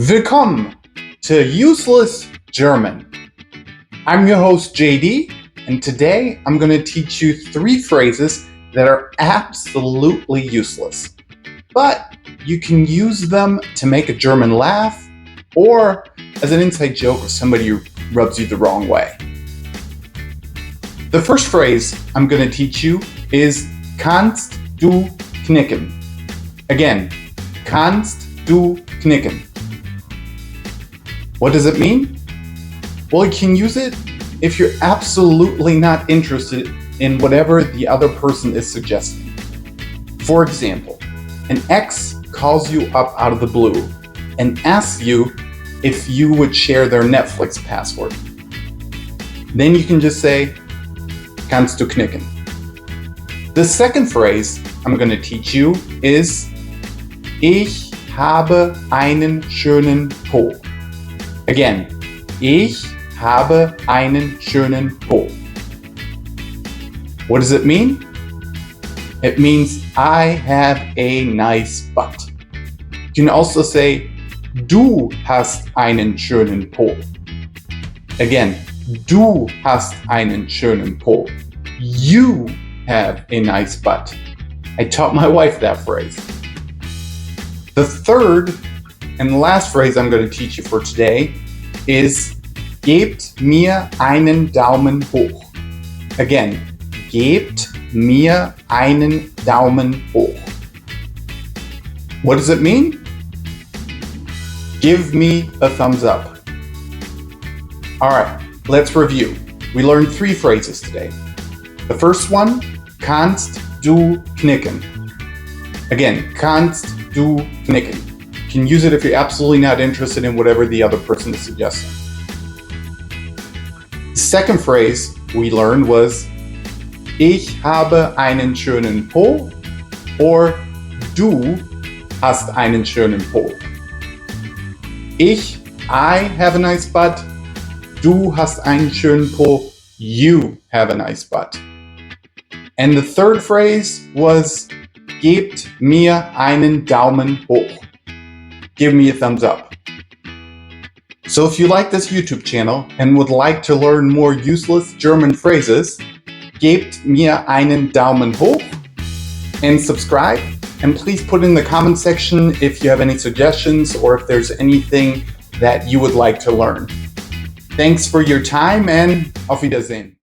Willkommen to Useless German. I'm your host JD, and today I'm going to teach you 3 phrases that are absolutely useless. But you can use them to make a German laugh or as an inside joke if somebody rubs you the wrong way. The first phrase I'm going to teach you is kannst du knicken. Again, kannst du knicken. What does it mean? Well, you can use it if you're absolutely not interested in whatever the other person is suggesting. For example, an ex calls you up out of the blue and asks you if you would share their Netflix password. Then you can just say, kannst du knicken. The second phrase I'm going to teach you is, ich habe einen schönen Po. Again, ich habe einen schönen Po. What does it mean? It means I have a nice butt. You can also say, du hast einen schönen Po. Again, du hast einen schönen Po. You have a nice butt. I taught my wife that phrase. The third and last phrase I'm going to teach you for today is, gebt mir einen Daumen hoch. Again, gebt mir einen Daumen hoch. What does it mean? Give me a thumbs up. Alright, let's review. We learned 3 phrases today. The first one, kannst du knicken. Again, kannst du knicken. You can use it if you're absolutely not interested in whatever the other person is suggesting. The second phrase we learned was, ich habe einen schönen Po, or du hast einen schönen Po. I have a nice butt. Du hast einen schönen Po. You have a nice butt. And the third phrase was, gebt mir einen Daumen hoch. Give me a thumbs up. So if you like this YouTube channel and would like to learn more useless German phrases, gebt mir einen Daumen hoch and subscribe. And please put in the comment section if you have any suggestions or if there's anything that you would like to learn. Thanks for your time and auf Wiedersehen.